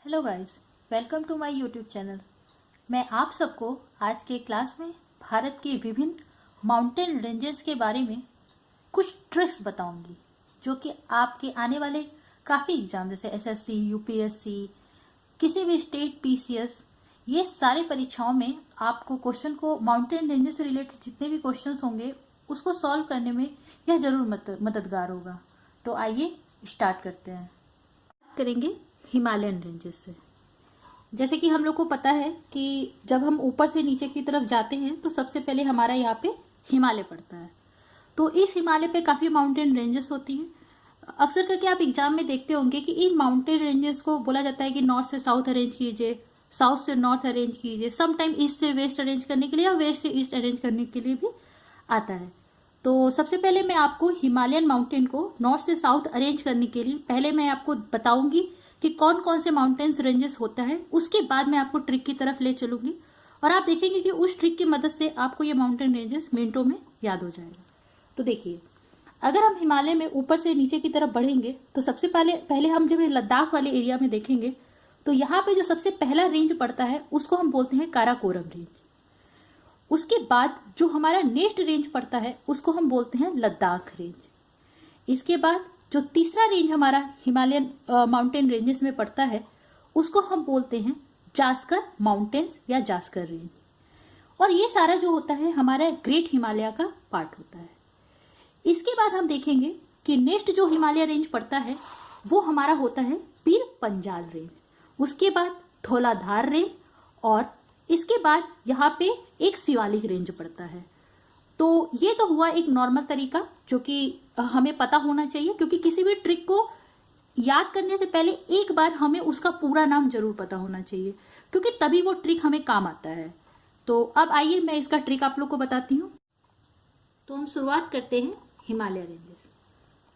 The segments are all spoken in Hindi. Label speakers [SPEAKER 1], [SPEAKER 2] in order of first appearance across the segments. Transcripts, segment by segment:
[SPEAKER 1] Hello guys, welcome to my YouTube channel. मैं आप सबको आज के क्लास में भारत के विभिन्न माउंटेन रेंजेस के बारे में कुछ ट्रिक्स बताऊंगी, जो कि आपके आने वाले काफ़ी एग्जाम जैसे एसएससी, यूपीएससी, किसी भी स्टेट पीसीएस, ये सारे परीक्षाओं में आपको क्वेश्चन को माउंटेन रेंजेस से रिलेटेड जितने भी क्वेश्चंस होंगे उसको सॉल्व करने में यह जरूर मददगार होगा। तो आइए स्टार्ट करते हैं। बात करेंगे हिमालयन रेंजेस से। जैसे कि हम लोग को पता है कि जब हम ऊपर से नीचे की तरफ जाते हैं तो सबसे पहले हमारा यहाँ पे हिमालय पड़ता है। तो इस हिमालय पे काफ़ी माउंटेन रेंजेस होती हैं। अक्सर करके आप एग्जाम में देखते होंगे कि इन माउंटेन रेंजेस को बोला जाता है कि नॉर्थ से साउथ अरेंज कीजिए, साउथ से नॉर्थ अरेंज कीजिए, समटाइम ईस्ट से वेस्ट अरेंज करने के लिए या वेस्ट से ईस्ट अरेंज करने के लिए भी आता है। तो सबसे पहले मैं आपको हिमालयन माउंटेन को नॉर्थ से साउथ अरेंज करने के लिए पहले मैं आपको बताऊंगी कि कौन कौन से माउंटेन्स रेंजेस होता है। उसके बाद मैं आपको ट्रिक की तरफ ले चलूंगी और आप देखेंगे कि उस ट्रिक की मदद से आपको ये माउंटेन रेंजेस मिनटों में याद हो जाएगा। तो देखिए, अगर हम हिमालय में ऊपर से नीचे की तरफ बढ़ेंगे तो सबसे पहले हम जब लद्दाख वाले एरिया में देखेंगे तो यहाँ पे जो सबसे पहला रेंज पड़ता है उसको हम बोलते हैं काराकोरम रेंज। उसके बाद जो हमारा नेक्स्ट रेंज पड़ता है उसको हम बोलते हैं लद्दाख रेंज। इसके बाद जो तीसरा रेंज हमारा हिमालयन माउंटेन रेंजेस में पड़ता है उसको हम बोलते हैं जास्कर माउंटेन्स या जास्कर रेंज। और ये सारा जो होता है हमारा ग्रेट हिमालय का पार्ट होता है। इसके बाद हम देखेंगे कि नेक्स्ट जो हिमालय रेंज पड़ता है वो हमारा होता है पीर पंजाल रेंज। उसके बाद धौलाधार रेंज और इसके बाद यहाँ पे एक शिवालिक रेंज पड़ता है। तो ये तो हुआ एक नॉर्मल तरीका जो कि हमें पता होना चाहिए, क्योंकि किसी भी ट्रिक को याद करने से पहले एक बार हमें उसका पूरा नाम जरूर पता होना चाहिए, क्योंकि तभी वो ट्रिक हमें काम आता है। तो अब आइए मैं इसका ट्रिक आप लोग को बताती हूँ। तो हम शुरुआत करते हैं हिमालय रेंजेस।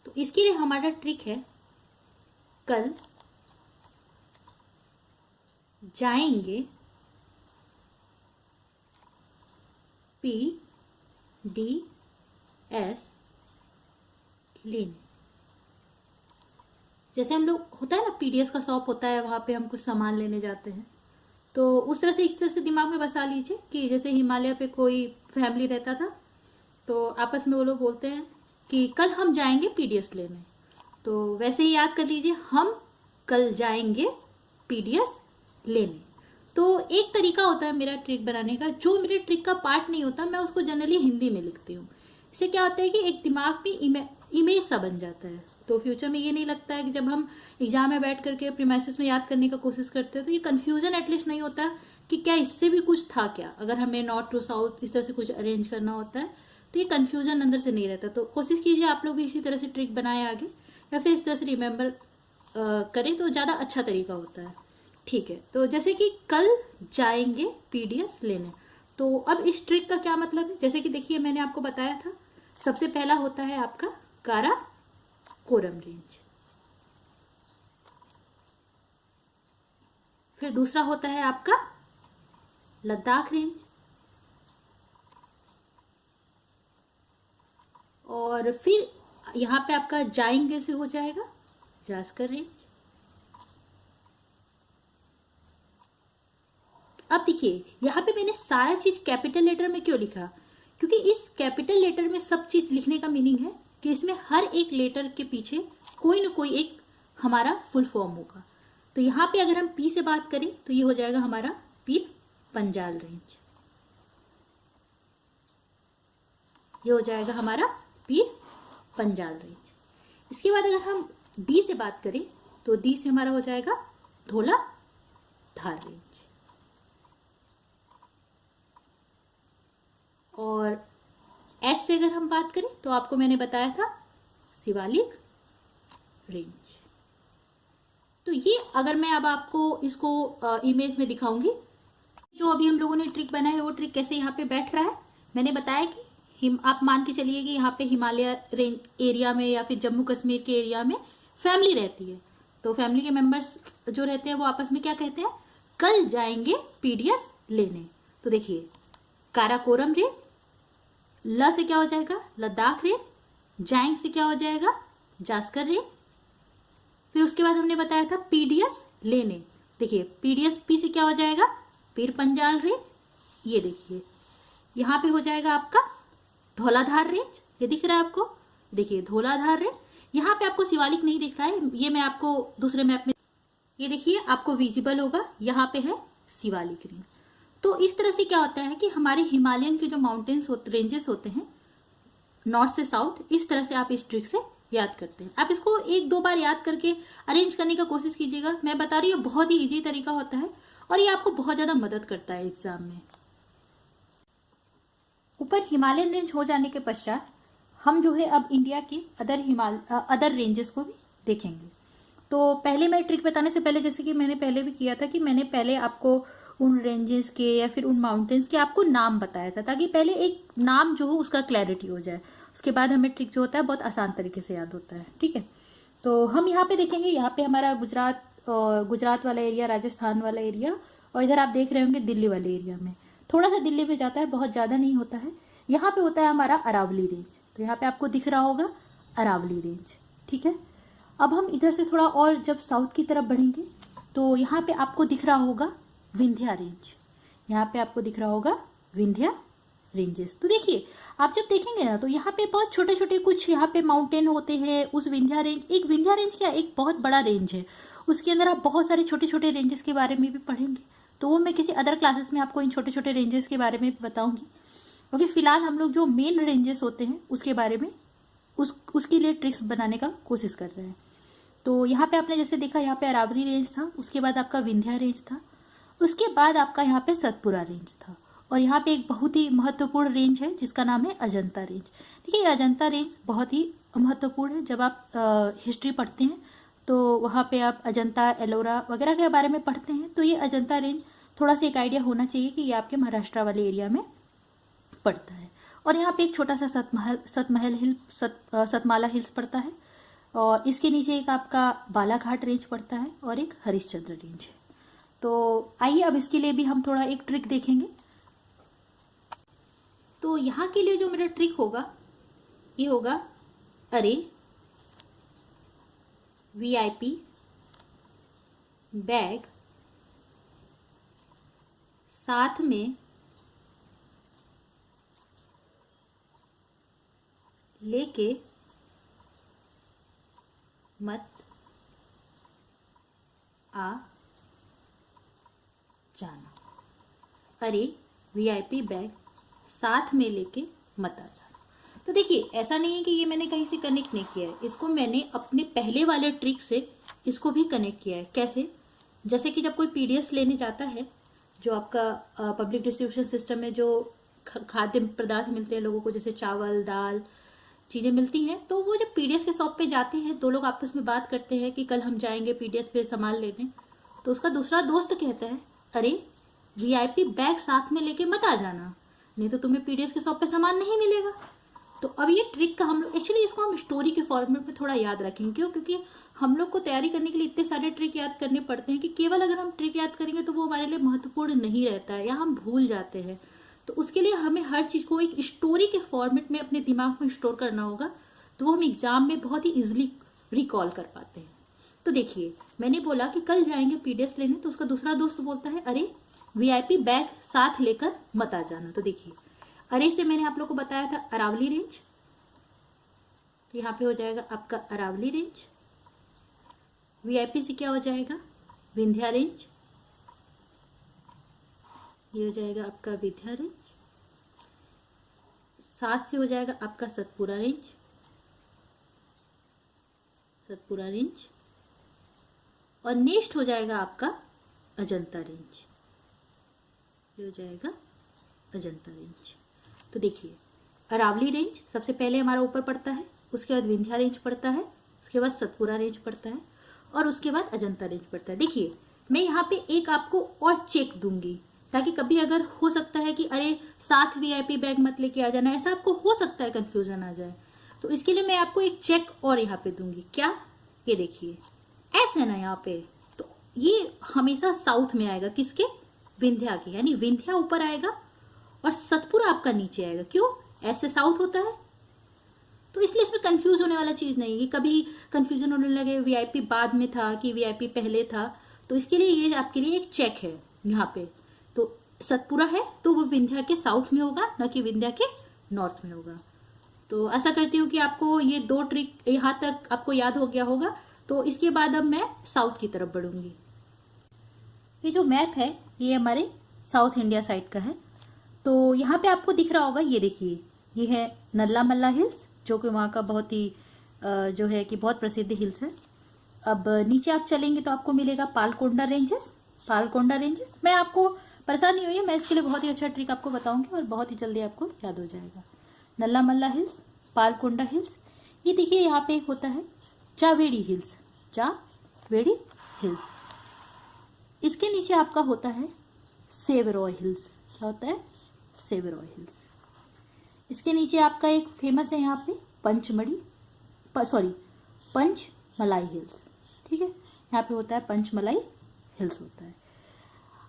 [SPEAKER 1] तो इसके लिए हमारा ट्रिक है, कल जाएंगे PDS लेने। जैसे हम लोग होता है ना, पीडीएस का शॉप होता है, वहां पे हम कुछ सामान लेने जाते हैं। तो उस तरह से इस तरह से दिमाग में बसा लीजिए कि जैसे हिमालय पे कोई फैमिली रहता था तो आपस में वो लोग बोलते हैं कि कल हम जाएंगे पीडीएस लेने। तो वैसे ही याद कर लीजिए, हम कल जाएंगे पीडीएस लेने। तो एक तरीका होता है मेरा ट्रिक बनाने का, जो मेरे ट्रिक का पार्ट नहीं होता मैं उसको जनरली हिंदी में लिखती हूँ। इससे क्या होता है कि एक दिमाग में इमेज सा बन जाता है। तो फ्यूचर में ये नहीं लगता है कि जब हम एग्जाम में बैठ करके प्रीमाइसेस में याद करने का कोशिश करते हैं तो ये कंफ्यूजन एटलीस्ट नहीं होता कि क्या इससे भी कुछ था क्या। अगर हमें नॉर्थ टू साउथ इस तरह से कुछ अरेंज करना होता है तो ये कंफ्यूजन अंदर से नहीं रहता। तो कोशिश कीजिए आप लोग भी इसी तरह से ट्रिक बनाए आगे, या फिर इस तरह से रिमेम्बर करें तो ज़्यादा अच्छा तरीका होता है। ठीक है, तो जैसे कि कल जाएंगे पीडीएस लेने। तो अब इस ट्रिक का क्या मतलब है, जैसे कि देखिए मैंने आपको बताया था, सबसे पहला होता है आपका काराकोरम रेंज, फिर दूसरा होता है आपका लद्दाख रेंज, और फिर यहां पे आपका जाएंगे से हो जाएगा जास्कर रेंज। अब देखिए यहाँ पे मैंने सारा चीज कैपिटल लेटर में क्यों लिखा, क्योंकि इस कैपिटल लेटर में सब चीज लिखने का मीनिंग है कि इसमें हर एक लेटर के पीछे कोई ना कोई एक हमारा फुल फॉर्म होगा। तो यहाँ पे अगर हम पी से बात करें तो ये हो जाएगा हमारा पीर पंजाल रेंज, ये हो जाएगा हमारा पीर पंजाल रेंज। इसके बाद अगर हम डी से बात करें तो डी से हमारा हो जाएगा धौलाधार रेंज, और एस से अगर हम बात करें तो आपको मैंने बताया था शिवालिक रेंज। तो ये अगर मैं अब आपको इसको इमेज में दिखाऊंगी, जो अभी हम लोगों ने ट्रिक बनाया है वो ट्रिक कैसे यहाँ पे बैठ रहा है। मैंने बताया कि आप मान के चलिए कि यहाँ पे हिमालय रेंज एरिया में या फिर जम्मू कश्मीर के एरिया में फैमिली रहती है। तो फैमिली के मेंबर्स जो रहते हैं वो आपस में क्या कहते हैं, कल जाएंगे पीडीएस लेने। तो देखिए काराकोरम रेंज, ल से क्या हो जाएगा लद्दाख रेंज, जाएंग से क्या हो जाएगा जास्कर रेंज, फिर उसके बाद हमने बताया था पीडीएस लेने, देखिए पीडीएसपी से क्या हो जाएगा, पीर पंजाल रेंज, ये देखिए यहाँ पे हो जाएगा आपका धौलाधार रेंज, ये दिख रहा है आपको, देखिए धौलाधार रेंज। यहाँ पे आपको शिवालिक नहीं दिख रहा है, ये मैं आपको दूसरे मैप में, ये देखिए आपको विजिबल होगा, यहाँ पे है शिवालिक रेंज। तो इस तरह से क्या होता है कि हमारे हिमालयन के जो माउंटेन्स रेंजेस होते हैं नॉर्थ से साउथ, इस तरह से आप इस ट्रिक से याद करते हैं। आप इसको एक दो बार याद करके अरेंज करने का कोशिश कीजिएगा। मैं बता रही हूँ बहुत ही इजी तरीका होता है और ये आपको बहुत ज्यादा मदद करता है एग्जाम में। ऊपर हिमालयन रेंज हो जाने के पश्चात हम जो है अब इंडिया के अदर रेंजेस को भी देखेंगे। तो पहले मैं ट्रिक बताने से पहले, जैसे कि मैंने पहले भी किया था, कि मैंने पहले आपको उन रेंजेस के या फिर उन माउंटेन्स के आपको नाम बताया था, ताकि पहले एक नाम जो हो उसका क्लैरिटी हो जाए, उसके बाद हमें ट्रिक जो होता है बहुत आसान तरीके से याद होता है। ठीक है, तो हम यहाँ पे देखेंगे, यहाँ पे हमारा गुजरात वाला एरिया, राजस्थान वाला एरिया, और इधर आप देख रहे होंगे दिल्ली वाले एरिया में, थोड़ा सा दिल्ली पे जाता है, बहुत ज्यादा नहीं होता है। यहाँ पे होता है हमारा अरावली रेंज, तो यहाँ पे आपको दिख रहा होगा अरावली रेंज। ठीक है, अब हम इधर से थोड़ा और जब साउथ की तरफ बढ़ेंगे तो यहाँ पे आपको दिख रहा होगा विंध्या रेंज, यहाँ पे आपको दिख रहा होगा विंध्या रेंजेस। तो देखिए आप जब देखेंगे ना तो यहाँ पे बहुत छोटे छोटे कुछ यहाँ पे माउंटेन होते हैं। उस विंध्या रेंज, एक विंध्या रेंज क्या, एक बहुत बड़ा रेंज है, उसके अंदर आप बहुत सारे छोटे छोटे रेंजेस के बारे में भी पढ़ेंगे। तो वो मैं किसी अदर क्लासेस में आपको इन छोटे छोटे रेंजेस के बारे में भी बताऊंगी। अभी फिलहाल हम लोग जो मेन रेंजेस होते हैं उसके बारे में उसके लिए ट्रिक्स बनाने का कोशिश कर रहे हैं। तो यहाँ पे आपने जैसे देखा, यहाँ पे अरावली रेंज था, उसके बाद आपका विंध्या रेंज था, उसके बाद आपका यहाँ पे सतपुरा रेंज था, और यहाँ पे एक बहुत ही महत्वपूर्ण रेंज है जिसका नाम है अजंता रेंज। देखिए अजंता रेंज बहुत ही महत्वपूर्ण है। जब आप हिस्ट्री पढ़ते हैं तो वहाँ पे आप अजंता, एलोरा वगैरह के बारे में पढ़ते हैं, तो ये अजंता रेंज थोड़ा सा एक आइडिया होना चाहिए कि ये आपके महाराष्ट्र वाले एरिया में पड़ता है। और यहाँ पे एक छोटा सा सतमाला हिल्स पड़ता है, और इसके नीचे एक आपका बालाघाट रेंज पड़ता है, और एक हरिश्चंद्र रेंज है। तो आइए अब इसके लिए भी हम थोड़ा एक ट्रिक देखेंगे। तो यहाँ के लिए जो मेरा ट्रिक होगा ये होगा अरे VIP बैग साथ में लेके मत आ जाना। अरे VIP बैग साथ में लेके मत आ जाना। तो देखिए ऐसा नहीं है कि ये मैंने कहीं से कनेक्ट नहीं किया है, इसको मैंने अपने पहले वाले ट्रिक से इसको भी कनेक्ट किया है। कैसे? जैसे कि जब कोई पीडीएस लेने जाता है, जो आपका पब्लिक डिस्ट्रीब्यूशन सिस्टम में जो खाद्य पदार्थ मिलते हैं लोगों को, जैसे चावल, दाल, चीजें मिलती हैं, तो वो जब पीडीएस के शॉप पे जाते हैं, दो लोग आपस में बात करते हैं कि कल हम जाएंगे पीडीएस पे सामान लेने, तो उसका दूसरा दोस्त कहता है अरे VIP बैग साथ में लेके मत आ जाना, नहीं तो तुम्हें पीडीएस के शॉप पे सामान नहीं मिलेगा। तो अब ये ट्रिक का हम लोग एक्चुअली इसको हम स्टोरी के फॉर्मेट में थोड़ा याद रखेंगे। क्यों? क्योंकि हम लोग को तैयारी करने के लिए इतने सारे ट्रिक याद करने पड़ते हैं कि केवल अगर हम ट्रिक याद करेंगे तो वो हमारे लिए महत्वपूर्ण नहीं रहता है, या हम भूल जाते हैं। तो उसके लिए हमें हर चीज को एक स्टोरी के फॉर्मेट में अपने दिमाग में स्टोर करना होगा, तो वो हम एग्जाम में बहुत ही इजिली रिकॉल कर पाते हैं। तो देखिए मैंने बोला कि कल जाएंगे पीडीएस लेने, तो उसका दूसरा दोस्त बोलता है अरे VIP बैग साथ लेकर मत आ जाना। तो देखिए अरे से मैंने आप लोग को बताया था अरावली रेंज, तो यहाँ पे हो जाएगा आपका अरावली रेंज। VIP से क्या हो जाएगा? विंध्या रेंज, ये हो जाएगा आपका विंध्या रेंज। साथ से हो जाएगा आपका सतपुरा रेंज, सतपुरा रेंज, और नेक्स्ट हो जाएगा आपका अजंता रेंज, ये हो जाएगा अजंता रेंज। तो देखिए अरावली रेंज सबसे पहले हमारा ऊपर पड़ता है, उसके बाद विंध्या रेंज पड़ता है, उसके बाद सतपुरा रेंज पड़ता है, और उसके बाद अजंता रेंज पड़ता है। देखिए मैं यहाँ पे एक आपको और चेक दूंगी, ताकि कभी अगर हो सकता है कि अरे साथ VIP बैग मत लेके आ जाना, ऐसा आपको हो सकता है कंफ्यूजन आ जाए, तो इसके लिए मैं आपको एक चेक और यहाँ पे दूंगी। क्या? ये देखिए ऐसे है ना यहाँ पे, तो ये हमेशा साउथ में आएगा, किसके? विंध्या के, यानी विंध्या ऊपर आएगा और सतपुरा आपका नीचे आएगा। क्यों? ऐसे साउथ होता है, तो इसलिए इसमें कंफ्यूज होने वाला चीज नहीं है। कभी कंफ्यूजन होने लगे VIP बाद में था कि VIP पहले था, तो इसके लिए ये आपके लिए एक चेक है यहाँ पे। तो सतपुरा है तो वो विंध्या के साउथ में होगा, न कि विंध्या के नॉर्थ में होगा। तो आशा करती हूँ कि आपको ये 2 ट्रिक यहाँ तक आपको याद हो गया होगा। तो इसके बाद अब मैं साउथ की तरफ बढ़ूंगी। ये जो मैप है ये हमारे साउथ इंडिया साइड का है। तो यहाँ पे आपको दिख रहा होगा, ये देखिए, ये है नल्ला मल्ला हिल्स, जो कि वहाँ का बहुत ही जो है कि बहुत प्रसिद्ध हिल्स है। अब नीचे आप चलेंगे तो आपको मिलेगा पालकोंडा रेंजेस। पालकोंडा रेंजेस मैं आपको परेशान नहीं हुई है, मैं इसके लिए बहुत ही अच्छा ट्रिक आपको बताऊंगी और बहुत ही जल्दी आपको याद हो जाएगा। नल्ला मल्ला हिल्स, पालकोंडा हिल्स, ये देखिए यहाँ पे एक होता है जावेड़ी हिल्स, जावेड़ी हिल्स। इसके नीचे आपका होता है सेवरॉय हिल्स। क्या होता है? सेवरॉय हिल्स। इसके नीचे आपका एक फेमस है यहाँ पे पंचमलाई हिल्स। ठीक है, यहाँ पे होता है पंचमलाई हिल्स होता है।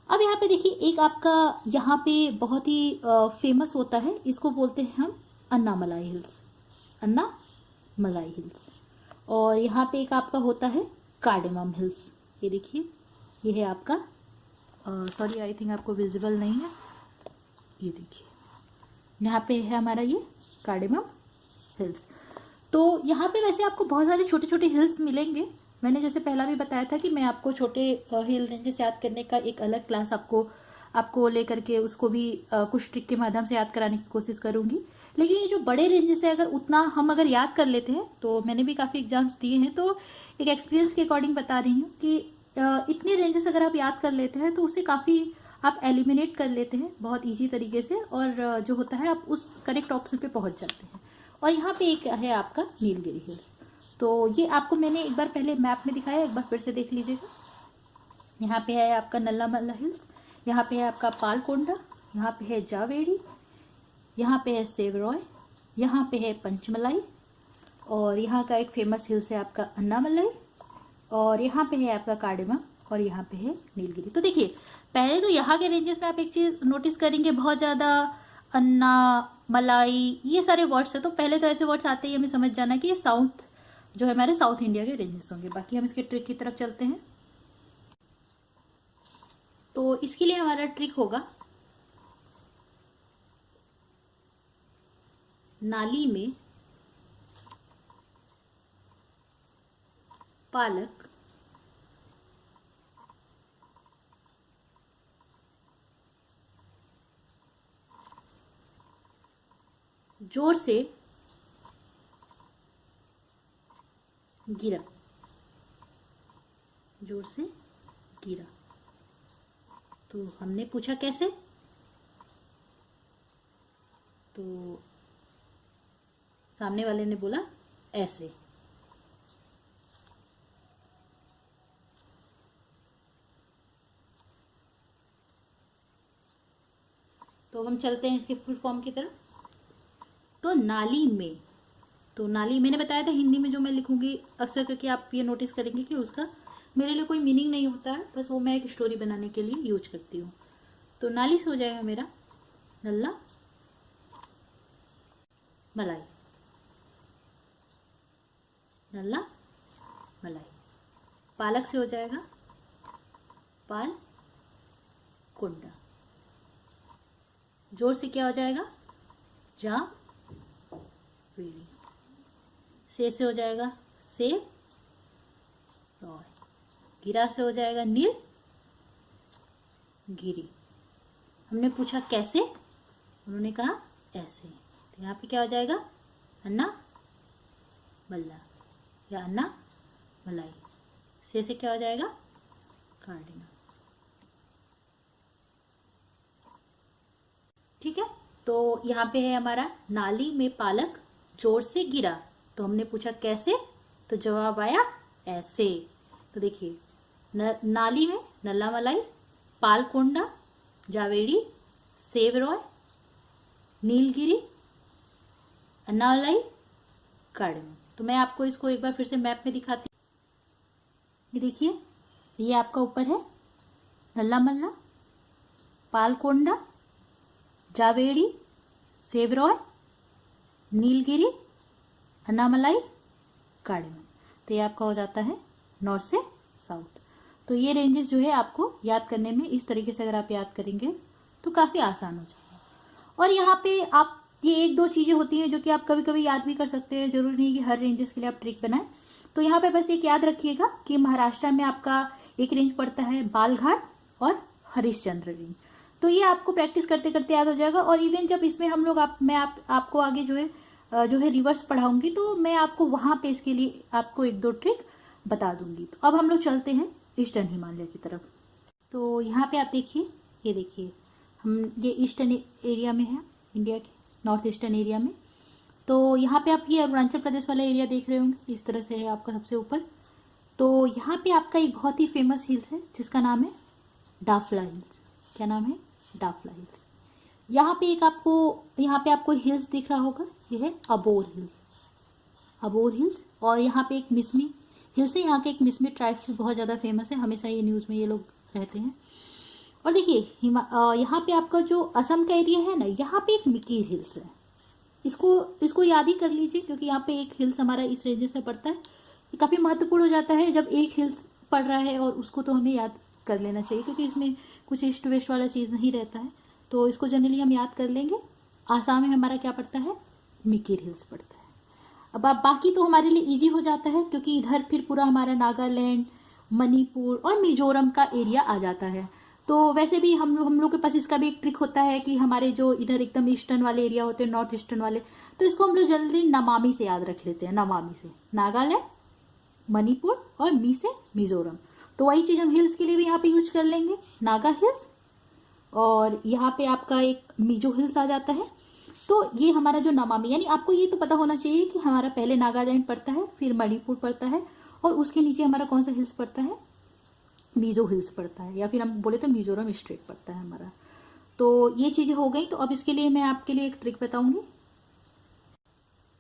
[SPEAKER 1] अब यहाँ पे देखिए एक आपका यहाँ पे बहुत ही फेमस होता है, इसको बोलते हैं हम अन्नामलाई हिल्स, अन्नामलाई हिल्स। और यहाँ पे एक आपका होता है कार्डेमम हिल्स। ये देखिए, ये है आपका सॉरी आई थिंक आपको विजिबल नहीं है, ये देखिए यहाँ पे है हमारा ये कार्डेमम हिल्स। तो यहाँ पे वैसे आपको बहुत सारे छोटे छोटे हिल्स मिलेंगे। मैंने जैसे पहला भी बताया था कि मैं आपको छोटे हिल रेंजेस याद करने का एक अलग क्लास आपको लेकर के उसको भी कुछ ट्रिक के माध्यम से याद कराने की कोशिश करूंगी। लेकिन ये जो बड़े रेंजेस है अगर याद कर लेते हैं, तो मैंने भी काफ़ी एग्जाम्स दिए हैं, तो एक एक्सपीरियंस के अकॉर्डिंग बता रही हूँ कि इतने रेंजेस अगर आप याद कर लेते हैं तो उसे काफ़ी आप एलिमिनेट कर लेते हैं बहुत इजी तरीके से, और जो होता है आप उस करेक्ट ऑप्शन पे पहुंच जाते हैं। और यहाँ पे एक है आपका नीलगिरी हिल्स। तो ये आपको मैंने एक बार पहले मैप में दिखाया, एक बार फिर से देख लीजिएगा। यहाँ पे है आपका नल्ला मल्ला हिल्स, यहाँ पे है आपका पालकोंडा, यहाँ पे है जावेड़ी, यहाँ पे है सेवरॉय, यहाँ पे है पंचमलाई, और यहाँ का एक फेमस हिल्स है आपका अन्नामलाई, और यहाँ पे है आपका कार्डेमम, और यहाँ पे है नीलगिरी। तो देखिए पहले तो यहाँ के रेंजेस में आप एक चीज नोटिस करेंगे, बहुत ज्यादा अन्ना मलाई ये सारे वर्ड्स है। तो पहले तो ऐसे वर्ड्स आते ही हमें समझ जाना कि ये साउथ जो है हमारे साउथ इंडिया के रेंजेस होंगे। बाकी हम इसके ट्रिक की तरफ चलते हैं। तो इसके लिए हमारा ट्रिक होगा, नाली में पालक जोर से गिरा, जोर से गिरा। तो हमने पूछा कैसे, तो सामने वाले ने बोला ऐसे। तो हम चलते हैं इसके फुल फॉर्म की तरफ। तो नाली में, तो नाली मैंने बताया था हिंदी में जो मैं लिखूंगी अक्सर करके आप ये नोटिस करेंगे कि उसका मेरे लिए कोई मीनिंग नहीं होता है, बस वो मैं एक स्टोरी बनाने के लिए यूज करती हूँ। तो नाली से हो जाएगा मेरा नल्ला मलाई, नल्ला मलाई। पालक से हो जाएगा पाल कुंडा। जोर से क्या हो जाएगा, जा वेड़ी। से हो जाएगा से रॉय। गिरा से हो जाएगा नील गिरी। हमने पूछा कैसे, उन्होंने कहा ऐसे। तो यहाँ पे क्या हो जाएगा, अन्ना मल्ला या अन्ना मलाई। से क्या हो जाएगा, कार्डिना। ठीक है, तो यहाँ पे है हमारा नाली में पालक जोर से गिरा। तो हमने पूछा कैसे, तो जवाब आया ऐसे। तो देखिए नाली में नल्ला मलाई, पालकोंडा, जावेड़ी, सेवरॉय, नीलगिरी, अन्नामलाई, कार्डेमम। तो मैं आपको इसको एक बार फिर से मैप में दिखाती हूँ। ये देखिए, ये आपका ऊपर है नल्ला मल्ला, पालकोंडा, जावेड़ी, सेवरॉय, नीलगिरी, अन्नामलाई, कार्डेमम। तो ये आपका हो जाता है नॉर्थ से साउथ। तो ये रेंजेस जो है आपको याद करने में इस तरीके से अगर आप याद करेंगे तो काफ़ी आसान हो जाएगा। और यहाँ पे आप ये एक दो चीज़ें होती हैं जो कि आप कभी कभी याद भी कर सकते हैं, जरूरी नहीं कि हर रेंजेस के लिए आप ट्रिक बनाएं। तो यहाँ पे बस एक याद रखिएगा कि महाराष्ट्र में आपका एक रेंज पड़ता है बालघाट और हरिश्चंद्र रेंज। तो ये आपको प्रैक्टिस करते करते याद हो जाएगा। और इवन जब इसमें हम लोग आपको आगे जो है रिवर्स पढ़ाऊंगी तो मैं आपको वहां पे इसके लिए आपको एक दो ट्रिक बता दूंगी। तो अब हम लोग चलते हैं ईस्टर्न हिमालय की तरफ। तो यहाँ पे आप देखिए, ये देखिए हम ये ईस्टर्न एरिया में है, इंडिया के नॉर्थ ईस्टर्न एरिया में। तो यहाँ पे आप ये अरुणाचल प्रदेश वाला एरिया देख रहे होंगे, इस तरह से है आपका सबसे ऊपर। तो यहाँ पे आपका एक बहुत ही फेमस हिल्स है जिसका नाम है डाफला हिल्स। क्या नाम है? डाफला हिल्स। यहाँ पे आपको हिल्स दिख रहा होगा, ये है अबोर हिल्स। अबोर हिल्स। और यहाँ पे एक मिसमी हिल्स है, यहाँ के एक मिसमी ट्राइब्स भी बहुत ज़्यादा फेमस है, हमेशा ये न्यूज़ में ये लोग रहते हैं। और देखिए यहाँ पे आपका जो असम का एरिया है ना, यहाँ पे एक मिकीर हिल्स है। इसको याद ही कर लीजिए क्योंकि यहाँ पे एक हिल्स हमारा इस रेंज से पड़ता है। ये काफ़ी महत्वपूर्ण हो जाता है जब एक हिल्स पड़ रहा है, और उसको तो हमें याद कर लेना चाहिए क्योंकि इसमें कुछ ईस्ट वेस्ट वाला चीज़ नहीं रहता है। तो इसको जनरली हम याद कर लेंगे। आसाम में हमारा क्या पड़ता है? मिकीर हिल्स पड़ता है। अब आप बाकी तो हमारे लिए इजी हो जाता है क्योंकि इधर फिर पूरा हमारा नागालैंड, मणिपुर और मिजोरम का एरिया आ जाता है। तो वैसे भी हम लोग के पास इसका भी एक ट्रिक होता है कि हमारे जो इधर एकदम ईस्टर्न वाले एरिया होते हैं, नॉर्थ ईस्टर्न वाले, तो इसको हम लोग जनरली नमामि से याद रख लेते हैं। नमामि से नागालैंड, मणिपुर और मी से मिजोरम। तो वही चीज़ हम हिल्स के लिए भी यहाँ पे यूज कर लेंगे, नागा हिल्स। और यहाँ पे आपका एक मिजो हिल्स आ जाता है। तो ये हमारा जो नमामि, यानी आपको ये तो पता होना चाहिए कि हमारा पहले नागालैंड पड़ता है, फिर मणिपुर पड़ता है, और उसके नीचे हमारा कौन सा हिल्स पड़ता है? मिजो हिल्स पड़ता है, या फिर हम बोले तो मिजोरम स्टेट पड़ता है हमारा। तो ये चीज़ें हो गई। तो अब इसके लिए मैं आपके लिए एक ट्रिक बताऊंगी।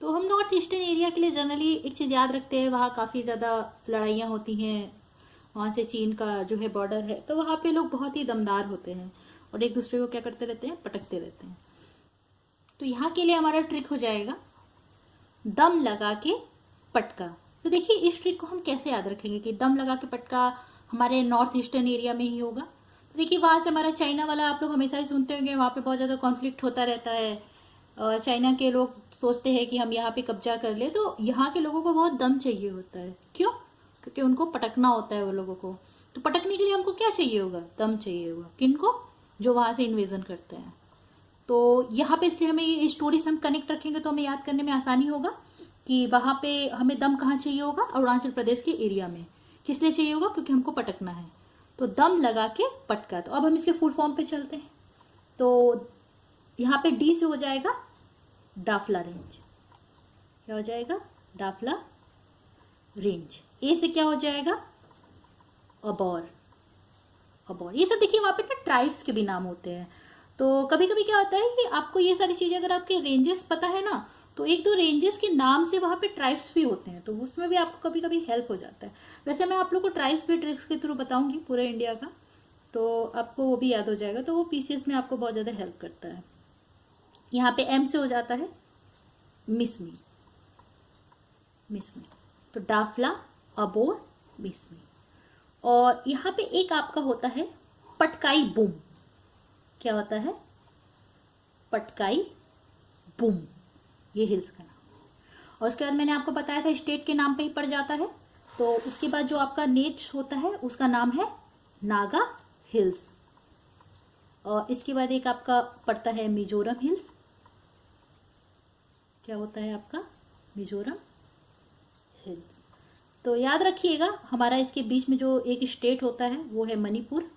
[SPEAKER 1] तो हम नॉर्थ ईस्टर्न एरिया के लिए जनरली एक चीज़ याद रखते हैं, वहाँ काफ़ी ज़्यादा लड़ाइयाँ होती हैं, वहाँ से चीन का जो है बॉर्डर है, तो वहाँ पे लोग बहुत ही दमदार होते हैं और एक दूसरे को क्या करते रहते हैं? पटकते रहते हैं। तो यहाँ के लिए हमारा ट्रिक हो जाएगा दम लगा के पटका। तो देखिए इस ट्रिक को हम कैसे याद रखेंगे कि दम लगा के पटका हमारे नॉर्थ ईस्टर्न एरिया में ही होगा। तो देखिए वहाँ से हमारा चाइना वाला आप लोग हमेशा ही सुनते होंगे, वहाँ पे बहुत ज़्यादा कॉन्फ्लिक्ट होता रहता है और चाइना के लोग सोचते हैं कि हम यहाँ पे कब्जा कर ले। तो यहाँ के लोगों को बहुत दम चाहिए होता है। क्यों? क्योंकि उनको पटकना होता है वो लोगों को। तो पटकने के लिए हमको क्या चाहिए होगा? दम चाहिए होगा। किनको? जो वहाँ से इन्वेजन करते हैं। तो यहाँ पे इसलिए हमें ये स्टोरी से हम कनेक्ट रखेंगे तो हमें याद करने में आसानी होगा कि वहाँ पे हमें दम कहाँ चाहिए होगा? अरुणाचल प्रदेश के एरिया में। किस लिए चाहिए होगा? क्योंकि हमको पटकना है। तो दम लगा के पटका। तो अब हम इसके फुल फॉर्म पे चलते हैं। तो यहाँ पे डी से हो जाएगा डाफला रेंज। क्या हो जाएगा? डाफला रेंज। ए से क्या हो जाएगा? अबोर। अबोर। ये सब देखिए वहाँ पे ना ट्राइब्स के भी नाम होते हैं। तो कभी कभी क्या होता है कि आपको ये सारी चीजें अगर आपके रेंजेस पता है ना, तो एक दो रेंजेस के नाम से वहाँ पे ट्राइब्स भी होते हैं, तो उसमें भी आपको कभी कभी हेल्प हो जाता है। वैसे मैं आप लोग को ट्राइब्स भी ट्रिक्स के थ्रू बताऊंगी पूरे इंडिया का, तो आपको वो भी याद हो जाएगा। तो वो पीसीएस में आपको बहुत ज़्यादा हेल्प करता है। यहाँ पे एम से हो जाता है मिसमी। मिसमी। तो डाफला, अबोर, मिसमी। और यहाँ पे एक आपका होता है पटकाई बूम। क्या होता है? पटकाई बूम। ये हिल्स का नाम। और उसके बाद मैंने आपको बताया था स्टेट के नाम पे ही पड़ जाता है। तो उसके बाद जो आपका नेक्स्ट होता है उसका नाम है नागा हिल्स। और इसके बाद एक आपका पड़ता है मिजोरम हिल्स। क्या होता है आपका? मिजोरम हिल्स। तो याद रखिएगा हमारा इसके बीच में जो एक स्टेट होता है वो है मणिपुर।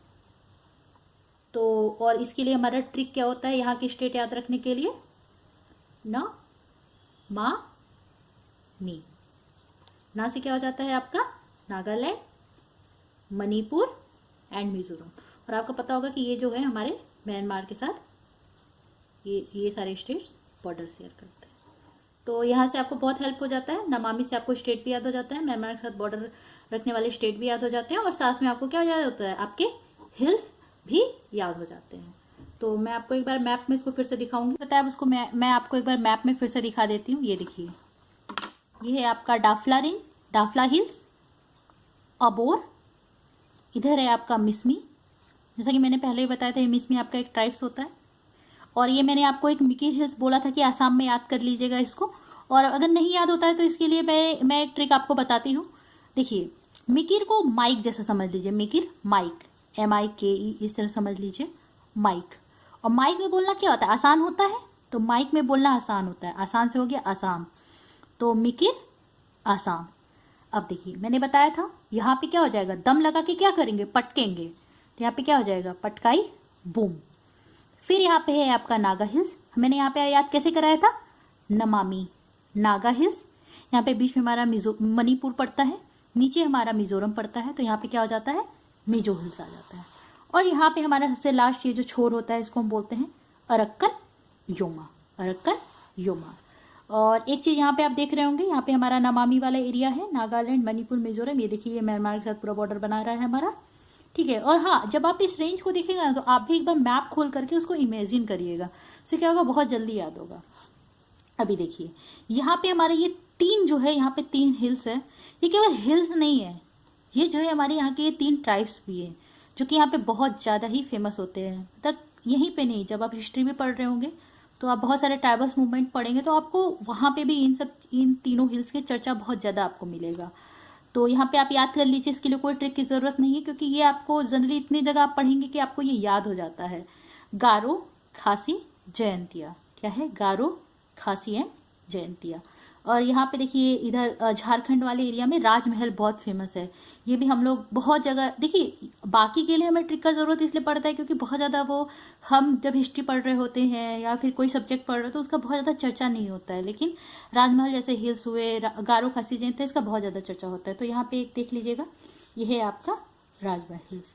[SPEAKER 1] तो और इसके लिए हमारा ट्रिक क्या होता है यहाँ की स्टेट याद रखने के लिए? न, मा, मी। ना से क्या हो जाता है आपका? नागालैंड, मणिपुर एंड मिजोरम। और आपको पता होगा कि ये जो है हमारे म्यांमार के साथ ये सारे स्टेट्स बॉर्डर शेयर करते हैं। तो यहाँ से आपको बहुत हेल्प हो जाता है। नमामि से आपको स्टेट भी याद हो जाता है, म्यांमार के साथ बॉर्डर रखने वाले स्टेट भी याद हो जाते हैं, और साथ में आपको क्या याद होता है? आपके हिल्स भी याद हो जाते हैं। तो मैं आपको एक बार मैप में इसको फिर से दिखाऊंगी। बताया उसको मैं आपको एक बार मैप में फिर से दिखा देती हूँ। ये देखिए, ये है आपका डाफला रेंज, डाफला हिल्स, अबोर, इधर है आपका मिसमी, जैसा कि मैंने पहले ही बताया था, ये मिसमी आपका एक ट्राइब्स होता है। और ये मैंने आपको एक मिकिर हिल्स बोला था कि आसाम में याद कर लीजिएगा इसको। और अगर नहीं याद होता है तो इसके लिए मैं एक ट्रिक आपको बताती हूँ। देखिए, मिकिर को माइक जैसा समझ लीजिए, मिकिर माइक, MIKE, इस तरह समझ लीजिए माइक। और माइक में बोलना क्या होता है, आसान होता है, तो माइक में बोलना आसान होता है, आसान से हो गया आसाम, तो मिकिर आसाम। अब देखिए मैंने बताया था यहाँ पे क्या हो जाएगा, दम लगा के क्या करेंगे, पटकेंगे, तो यहाँ पे क्या हो जाएगा, पटकाई बूम। फिर यहाँ पे है आपका नागा हिल्स, मैंने यहाँ पे याद कैसे कराया था, नमामि, नागा हिल्स। यहाँ पे बीच में हमारा मणिपुर पड़ता है, नीचे हमारा मिजोरम पड़ता है, तो यहाँ पे क्या हो जाता है, मिजो हिल्स आ जाता है। और यहाँ पे हमारा सबसे लास्ट ये जो छोर होता है इसको हम बोलते हैं अरक्कन योमा, अरक्कन योमा। और एक चीज़ यहाँ पे आप देख रहे होंगे, यहाँ पे हमारा नमामि वाला एरिया है, नागालैंड, मणिपुर, मिजोरम। ये देखिए ये म्यांमार के साथ पूरा बॉर्डर बना रहा है हमारा, ठीक है। और हाँ, जब आप इस रेंज को देखेंगे ना तो आप भी एक बार मैप खोल करके उसको इमेजिन करिएगा, उससे क्या होगा, बहुत जल्दी याद होगा। अभी देखिए यहाँ पे हमारे ये तीन जो है, यहाँ पे 3 हिल्स है, ये केवल हिल्स नहीं है, ये जो है हमारे यहाँ के ये 3 ट्राइब्स भी है जो कि यहाँ पे बहुत ज़्यादा ही फेमस होते हैं। तक यहीं पे नहीं, जब आप हिस्ट्री में पढ़ रहे होंगे तो आप बहुत सारे ट्राइबल्स मूवमेंट पढ़ेंगे तो आपको वहाँ पे भी इन तीनों हिल्स की चर्चा बहुत ज़्यादा आपको मिलेगा। तो यहाँ पे आप याद कर लीजिए, इसके लिए कोई ट्रिक की ज़रूरत नहीं है, क्योंकि ये आपको जनरली इतनी जगह आप पढ़ेंगे कि आपको ये याद हो जाता है। गारो, खासी, जयंतिया, क्या है, गारो, खासी एंड जयंतिया। और यहाँ पे देखिए इधर झारखंड वाले एरिया में राजमहल बहुत फेमस है, ये भी हम लोग बहुत जगह, देखिए बाकी के लिए हमें ट्रिक का ज़रूरत इसलिए पड़ता है क्योंकि बहुत ज़्यादा वो हम जब हिस्ट्री पढ़ रहे होते हैं या फिर कोई सब्जेक्ट पढ़ रहे हो तो उसका बहुत ज़्यादा चर्चा नहीं होता है, लेकिन राजमहल जैसे हिल्स हुए, गारो, खासी, जयंतिया, इसका बहुत ज़्यादा चर्चा होता है। तो यहाँ पे एक देख लीजिएगा, ये है आपका राजमहल हिल्स।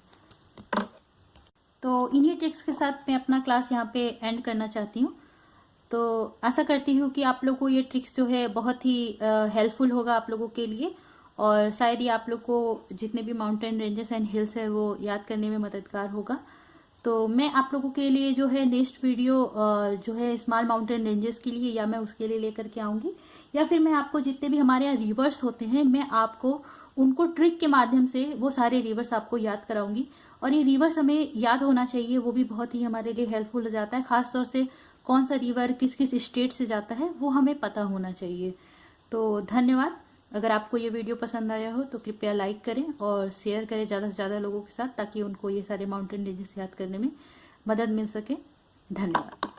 [SPEAKER 1] तो इन्हीं ट्रिक्स के साथ मैं अपना क्लास यहाँ पे एंड करना चाहती हूँ। तो आशा करती हूँ कि आप लोग को ये ट्रिक्स जो है बहुत ही हेल्पफुल होगा आप लोगों के लिए, और शायद ये आप लोग को जितने भी माउंटेन रेंजेस एंड हिल्स है वो याद करने में मददगार होगा। तो मैं आप लोगों के लिए जो है नेक्स्ट वीडियो जो है स्मॉल माउंटेन रेंजेस के लिए, या मैं उसके लिए लेकर के आऊँगी, या फिर मैं आपको जितने भी हमारे यहाँ रिवर्स होते हैं मैं आपको उनको ट्रिक के माध्यम से वो सारे रिवर्स आपको याद कराऊंगी। और ये रिवर्स हमें याद होना चाहिए, वो भी बहुत ही हमारे लिए हेल्पफुल हो जाता है, खासतौर से कौन सा रिवर किस किस स्टेट से जाता है वो हमें पता होना चाहिए। तो धन्यवाद। अगर आपको ये वीडियो पसंद आया हो तो कृपया लाइक करें और शेयर करें ज़्यादा से ज़्यादा लोगों के साथ, ताकि उनको ये सारे माउंटेन रेंजेस याद करने में मदद मिल सके। धन्यवाद।